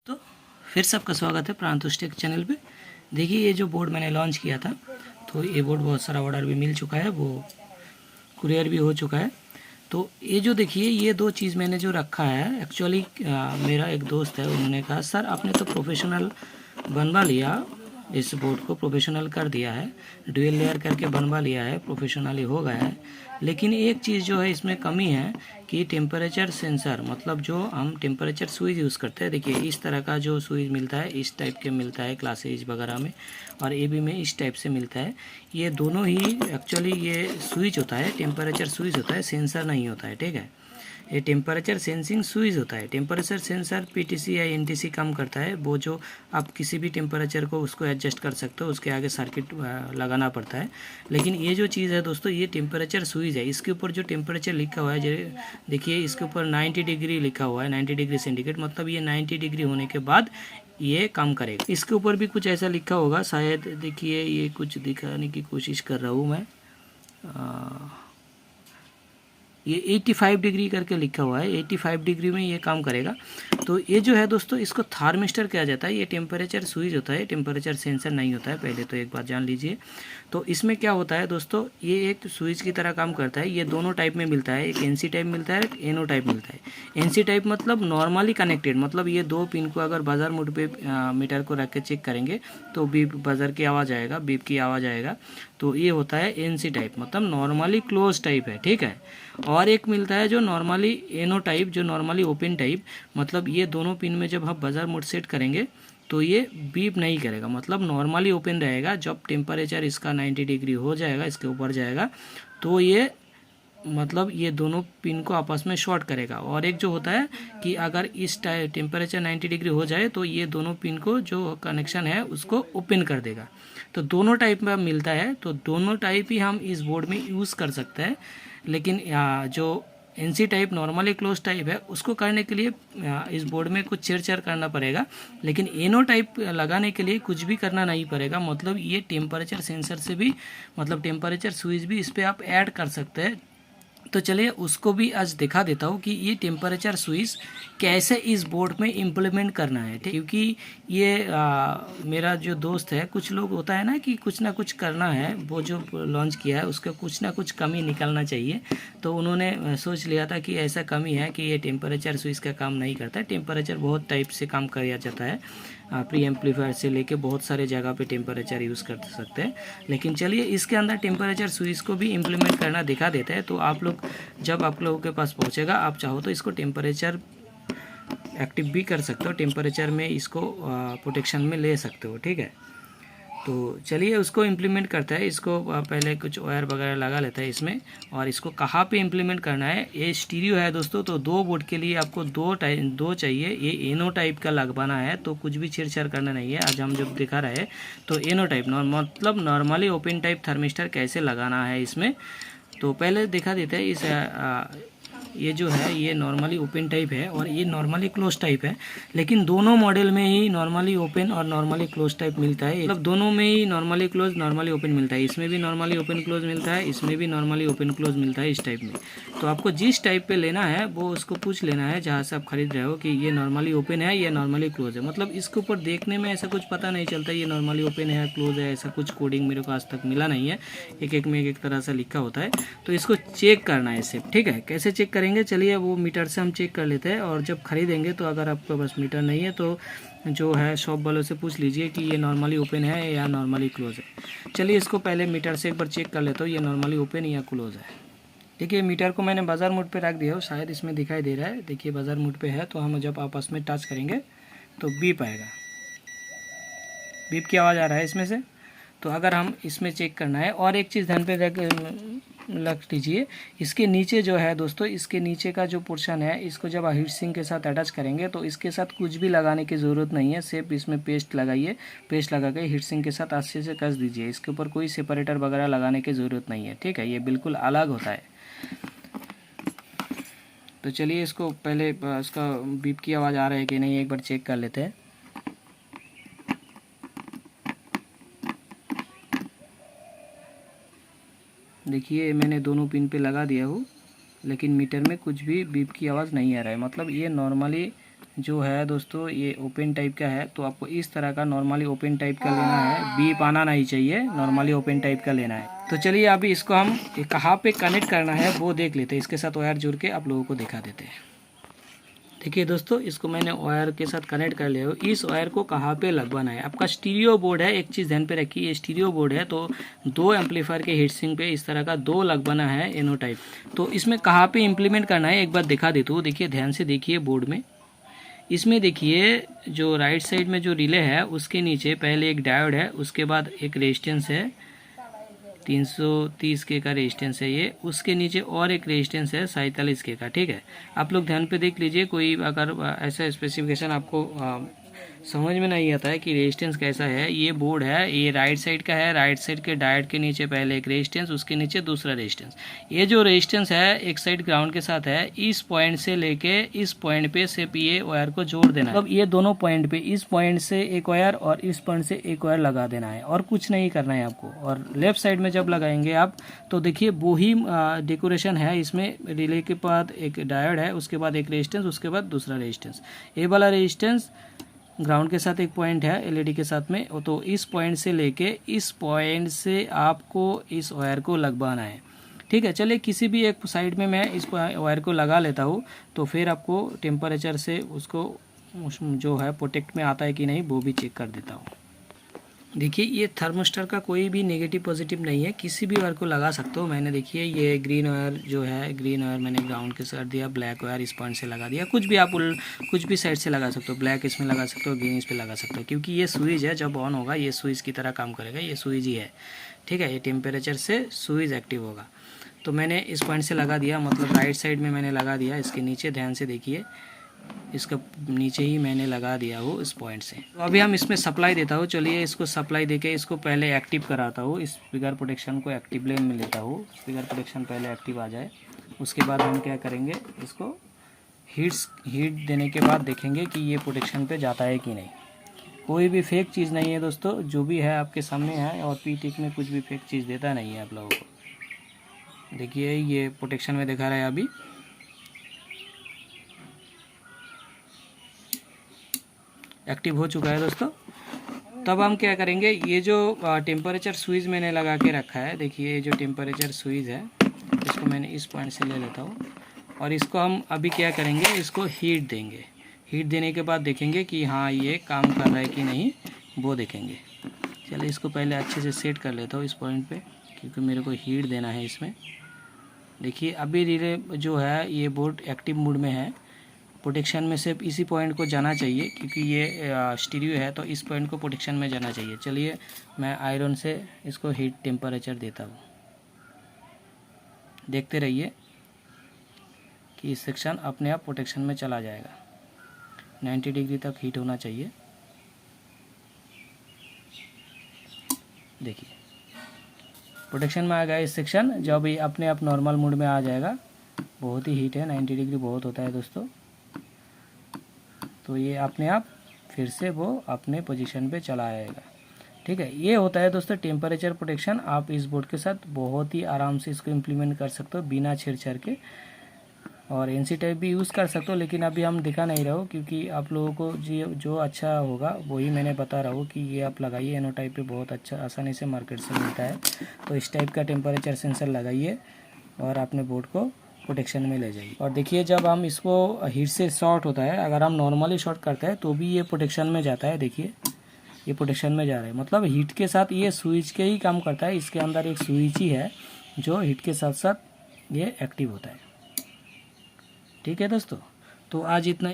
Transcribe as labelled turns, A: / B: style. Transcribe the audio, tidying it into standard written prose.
A: तो फिर सबका स्वागत है प्रांतुष टेक चैनल पे। देखिए ये जो बोर्ड मैंने लॉन्च किया था, तो ये बोर्ड बहुत सारा ऑर्डर भी मिल चुका है, वो कुरियर भी हो चुका है। तो ये जो देखिए ये दो चीज़ मैंने जो रखा है, एक्चुअली मेरा एक दोस्त है, उन्होंने कहा सर आपने तो प्रोफेशनल बनवा लिया, इस बोर्ड को प्रोफेशनल कर दिया है, ड्यूल लेयर करके बनवा लिया है, प्रोफेशनली हो गया है, लेकिन एक चीज़ जो है इसमें कमी है कि टेम्परेचर सेंसर, मतलब जो हम टेम्परेचर स्विच यूज़ करते हैं, देखिए इस तरह का जो स्विच मिलता है, इस टाइप के मिलता है क्लासेज वगैरह में, और ए बी में इस टाइप से मिलता है। ये दोनों ही एक्चुअली ये स्विच होता है, टेम्परेचर स्विच होता है, सेंसर नहीं होता है, ठीक है। ये टेम्परेचर सेंसिंग स्विच होता है। टेम्परेचर सेंसर पीटीसी या एनटीसी काम करता है, वो जो आप किसी भी टेम्परेचर को उसको एडजस्ट कर सकते हो, उसके आगे सर्किट लगाना पड़ता है। लेकिन ये जो चीज़ है दोस्तों, ये टेम्परेचर स्विच है। इसके ऊपर जो टेम्परेचर लिखा हुआ है, देखिए इसके ऊपर 90 डिग्री लिखा हुआ है, 90 डिग्री सेंटीग्रेड, मतलब ये 90 डिग्री होने के बाद ये काम करेगा। इसके ऊपर भी कुछ ऐसा लिखा होगा शायद, देखिए ये कुछ दिखाने की कोशिश कर रहा हूँ मैं, ये 85 डिग्री करके लिखा हुआ है, 85 डिग्री में ये काम करेगा। तो ये जो है दोस्तों, इसको थार्मिस्टर कहा जाता है। ये टेम्परेचर स्विच होता है, टेम्परेचर सेंसर नहीं होता है, पहले तो एक बात जान लीजिए। तो इसमें क्या होता है दोस्तों, ये एक स्विच की तरह काम करता है। ये दोनों टाइप में मिलता है, एक एनसी टाइप मिलता है, एक एनो टाइप मिलता है। एनसी टाइप मतलब नॉर्मली कनेक्टेड, मतलब ये दो पिन को अगर बाजार मोड पे मीटर को रख के चेक करेंगे तो बीप बजर की आवाज़ आएगा, बीप की आवाज़ आएगा। तो ये होता है एनसी टाइप, मतलब नॉर्मली क्लोज टाइप है, ठीक है। और एक मिलता है जो नॉर्मली एनो टाइप, जो नॉर्मली ओपन टाइप, मतलब ये दोनों पिन में जब हम बजर मोड सेट करेंगे तो ये बीप नहीं करेगा, मतलब नॉर्मली ओपन रहेगा। जब टेम्परेचर इसका 90 डिग्री हो जाएगा, इसके ऊपर जाएगा, तो ये मतलब ये दोनों पिन को आपस में शॉर्ट करेगा। और एक जो होता है कि अगर इस टेम्परेचर 90 डिग्री हो जाए तो ये दोनों पिन को जो कनेक्शन है उसको ओपन कर देगा। तो दोनों टाइप में मिलता है, तो दोनों टाइप ही हम इस बोर्ड में यूज़ कर सकते हैं। लेकिन जो NC type normally close type है, उसको करने के लिए इस बोर्ड में कुछ छेड़छाड़ करना पड़ेगा। लेकिन एनो टाइप लगाने के लिए कुछ भी करना नहीं पड़ेगा, मतलब ये टेम्परेचर सेंसर से भी, मतलब टेम्परेचर स्विच भी इस पर आप ऐड कर सकते हैं। तो चलिए उसको भी आज दिखा देता हूँ कि ये टेम्परेचर स्विच कैसे इस बोर्ड में इम्प्लीमेंट करना है, क्योंकि ये मेरा जो दोस्त है, कुछ लोग होता है ना कि कुछ ना कुछ करना है, वो जो लॉन्च किया है उसका कुछ ना कुछ कमी निकलना चाहिए। तो उन्होंने सोच लिया था कि ऐसा कमी है कि ये टेम्परेचर स्विच का काम नहीं करता है। टेम्परेचर बहुत टाइप से काम किया जाता है, प्री एम्पलीफायर से लेके बहुत सारे जगह पे टेम्परेचर यूज़ कर सकते हैं। लेकिन चलिए इसके अंदर टेम्परेचर स्विच को भी इम्प्लीमेंट करना दिखा देते हैं। तो आप लोग जब आप लोगों के पास पहुंचेगा, आप चाहो तो इसको टेम्परेचर एक्टिव भी कर सकते हो, टेम्परेचर में इसको प्रोटेक्शन में ले सकते हो, ठीक है। तो चलिए उसको इम्प्लीमेंट करता है। इसको पहले कुछ वायर वगैरह लगा लेता है इसमें, और इसको कहाँ पे इम्प्लीमेंट करना है। ये स्टीरियो है दोस्तों, तो दो बोर्ड के लिए आपको दो चाहिए। ये एनो टाइप का लगवाना है, तो कुछ भी छेड़छाड़ करना नहीं है। आज हम जब दिखा रहे हैं तो एनो टाइप मतलब नॉर्मली ओपन टाइप थर्मिस्टर कैसे लगाना है इसमें, तो पहले दिखा देते हैं। इस ये जो है ये नॉर्मली ओपन टाइप है और ये नॉर्मली क्लोज टाइप है, लेकिन दोनों मॉडल में ही नॉर्मली ओपन और नॉर्मली क्लोज टाइप मिलता है, मतलब दोनों में ही नॉर्मली क्लोज नॉर्मली ओपन मिलता है। इसमें भी नॉर्मली ओपन क्लोज मिलता है, इसमें भी नॉर्मली ओपन क्लोज मिलता है, इस टाइप में। तो आपको जिस टाइप पे लेना है वो उसको पूछ लेना है जहाँ से आप खरीद रहे हो कि ये नॉर्मली ओपन है या नॉर्मली क्लोज है। मतलब इसके ऊपर देखने में ऐसा कुछ पता नहीं चलता ये नॉर्मली ओपन है क्लोज है, ऐसा कुछ कोडिंग मेरे को आज तक मिला नहीं है। एक एक में एक एक तरह से लिखा होता है, तो इसको चेक करना है सिर्फ, ठीक है। कैसे चेक करेंगे, चलिए वो मीटर से हम चेक कर लेते हैं। और जब खरीदेंगे तो अगर आपके पास मीटर नहीं है तो जो है शॉप वालों से पूछ लीजिए कि ये नॉर्मली ओपन है या नॉर्मली क्लोज है। चलिए इसको पहले मीटर से एक बार चेक कर लेता हूँ ये नॉर्मली ओपन या क्लोज है। देखिए मीटर को मैंने बाजार मोड पे रख दिया हो, शायद इसमें दिखाई दे रहा है। देखिए बाजार मोड पे है, तो हम जब आपस में टच करेंगे तो बीप आएगा, बीप की आवाज़ आ रहा है इसमें से। तो अगर हम इसमें चेक करना है, और एक चीज़ ध्यान पे रख लीजिए, इसके नीचे जो है दोस्तों, इसके नीचे का जो पोर्शन है, इसको जब हीट सिंक के साथ अटैच करेंगे तो इसके साथ कुछ भी लगाने की ज़रूरत नहीं है। सिर्फ इसमें पेस्ट लगाइए, पेस्ट लगा के हीट सिंक के साथ अच्छे से कस दीजिए। इसके ऊपर कोई सेपरेटर वगैरह लगाने की ज़रूरत नहीं है, ठीक है। ये बिल्कुल अलग होता है। तो चलिए इसको पहले इसका बीप की आवाज़ आ रहा है कि नहीं एक बार चेक कर लेते हैं। देखिए मैंने दोनों पिन पे लगा दिया हूँ, लेकिन मीटर में कुछ भी बीप की आवाज़ नहीं आ रहा है, मतलब ये नॉर्मली जो है दोस्तों ये ओपन टाइप का है, तो आपको इस तरह का नॉर्मली ओपन टाइप का लेना है, बीप आना नहीं चाहिए, नॉर्मली ओपन टाइप का लेना है। तो चलिए अभी इसको हम कहाँ पे कनेक्ट करना है वो देख लेते हैं, इसके साथ वायर जुड़ के आप लोगों को दिखा देते हैं। देखिए दोस्तों, इसको मैंने वायर के साथ कनेक्ट कर लिया हो। इस वायर को कहाँ पे लगवाना है, आपका स्टीरियो बोर्ड है, एक चीज़ ध्यान पे रखिए, ये स्टीरियो बोर्ड है, तो 2 एम्पलीफायर के हीट सिंक पे इस तरह का 2 लगवाना है एनो टाइप। तो इसमें कहाँ पे इम्प्लीमेंट करना है एक बार दिखा देता हूँ। देखिए ध्यान से देखिए बोर्ड में, इसमें देखिए जो राइट साइड में जो रिले है उसके नीचे पहले एक डायोड है, उसके बाद एक रेजिस्टेंस है 330 के का रेजिस्टेंस है ये, उसके नीचे और एक रेजिस्टेंस है 47 के का। ठीक है, आप लोग ध्यान पे देख लीजिए, कोई अगर ऐसा स्पेसिफिकेशन आपको समझ में नहीं आता है कि रेजिस्टेंस कैसा है, ये बोर्ड है, ये राइट साइड का है, राइट साइड के डायोड के नीचे पहले एक रेजिस्टेंस, उसके नीचे दूसरा रेजिस्टेंस। ये जो रेजिस्टेंस है एक साइड ग्राउंड के साथ है, इस पॉइंट से लेके इस पॉइंट पे सिर्फ ये वायर को जोड़ देना है। अब ये दोनों पॉइंट पे, इस पॉइंट से एक वायर और इस पॉइंट से एक वायर लगा देना है, और कुछ नहीं करना है आपको। और लेफ्ट साइड में जब लगाएंगे आप, तो देखिए वो ही डेकोरेशन है, इसमें रिले के बाद एक डायोड है, उसके बाद एक रेजिस्टेंस, उसके बाद दूसरा रेजिस्टेंस। ये वाला रेजिस्टेंस ग्राउंड के साथ एक पॉइंट है एलईडी के साथ में, तो इस पॉइंट से लेके इस पॉइंट से आपको इस वायर को लगवाना है। ठीक है, चलिए किसी भी एक साइड में मैं इस वायर को लगा लेता हूँ, तो फिर आपको टेम्परेचर से उसको जो है प्रोटेक्ट में आता है कि नहीं वो भी चेक कर देता हूँ। देखिए ये थर्मोस्टर का कोई भी नेगेटिव पॉजिटिव नहीं है, किसी भी वायर को लगा सकते हो। मैंने देखिए ये ग्रीन वायर जो है, ग्रीन वायर मैंने ग्राउंड के साथ दिया, ब्लैक वायर इस पॉइंट से लगा दिया, कुछ भी आप कुछ भी साइड से लगा सकते हो, ब्लैक इसमें लगा सकते हो, ग्रीन इस पे लगा सकते हो, क्योंकि ये स्विच है, जब ऑन होगा ये स्विच की तरह काम करेगा, ये स्विच ही है। ठीक है, ये टेम्परेचर से स्विच एक्टिव होगा। तो मैंने इस पॉइंट से लगा दिया, मतलब राइट साइड में मैंने लगा दिया, इसके नीचे ध्यान से देखिए, इसका नीचे ही मैंने लगा दिया हो इस पॉइंट से। तो अभी हम इसमें सप्लाई देता हूँ, चलिए इसको सप्लाई देके इसको पहले एक्टिव कराता हूँ, इस स्पीकर प्रोटेक्शन को एक्टिव लेन में लेता हूँ, स्पीकर प्रोटेक्शन पहले एक्टिव आ जाए, उसके बाद हम क्या करेंगे, इसको हीट देने के बाद देखेंगे कि ये प्रोटेक्शन पे जाता है कि नहीं। कोई भी फेक चीज़ नहीं है दोस्तों, जो भी है आपके सामने है, और पीटिक में कुछ भी फेक चीज़ देता नहीं है आप लोगों को। देखिए ये प्रोटेक्शन में दिखा रहा है, अभी एक्टिव हो चुका है दोस्तों। तब हम क्या करेंगे, ये जो टेम्परेचर स्विच मैंने लगा के रखा है, देखिए ये जो टेम्परेचर स्विच है, इसको मैंने इस पॉइंट से ले लेता हूँ, और इसको हम अभी क्या करेंगे, इसको हीट देंगे। हीट देने के बाद देखेंगे कि हाँ ये काम कर रहा है कि नहीं, वो देखेंगे। चलिए इसको पहले अच्छे से सेट कर लेता हूँ इस पॉइंट पे, क्योंकि मेरे को हीट देना है इसमें। देखिए अभी रिले जो है ये बोर्ड एक्टिव मोड में है, प्रोटेक्शन में सिर्फ इसी पॉइंट को जाना चाहिए, क्योंकि ये स्टीरियो है, तो इस पॉइंट को प्रोटेक्शन में जाना चाहिए। चलिए मैं आयरन से इसको हीट टेम्परेचर देता हूँ, देखते रहिए कि इस सेक्शन अपने आप प्रोटेक्शन में चला जाएगा। 90 डिग्री तक हीट होना चाहिए। देखिए प्रोटेक्शन में आ गया इस सेक्शन, जब ये अपने आप नॉर्मल मोड में आ जाएगा। बहुत ही हीट है, 90 डिग्री बहुत होता है दोस्तों। तो ये अपने आप फिर से वो अपने पोजीशन पे चला आएगा। ठीक है, ये होता है दोस्तों टेम्परेचर प्रोटेक्शन। आप इस बोर्ड के साथ बहुत ही आराम से इसको इम्प्लीमेंट कर सकते हो बिना छेड़छाड़ के, और एनसी टाइप भी यूज़ कर सकते हो, लेकिन अभी हम दिखा नहीं रहा हूँ, क्योंकि आप लोगों को जो अच्छा होगा वही मैंने बता रहा हूँ कि ये आप लगाइए। एनो टाइप पे बहुत अच्छा आसानी से मार्केट से मिलता है, तो इस टाइप का टेम्परेचर सेंसर लगाइए और अपने बोर्ड को प्रोटेक्शन में ले जाइए। और देखिए जब हम इसको हीट से शॉर्ट होता है, अगर हम नॉर्मली शॉर्ट करते हैं तो भी ये प्रोटेक्शन में जाता है। देखिए ये प्रोटेक्शन में जा रहा है, मतलब हीट के साथ ये स्विच के ही काम करता है। इसके अंदर एक स्विच ही है जो हीट के साथ साथ ये एक्टिव होता है। ठीक है दोस्तों, तो आज इतना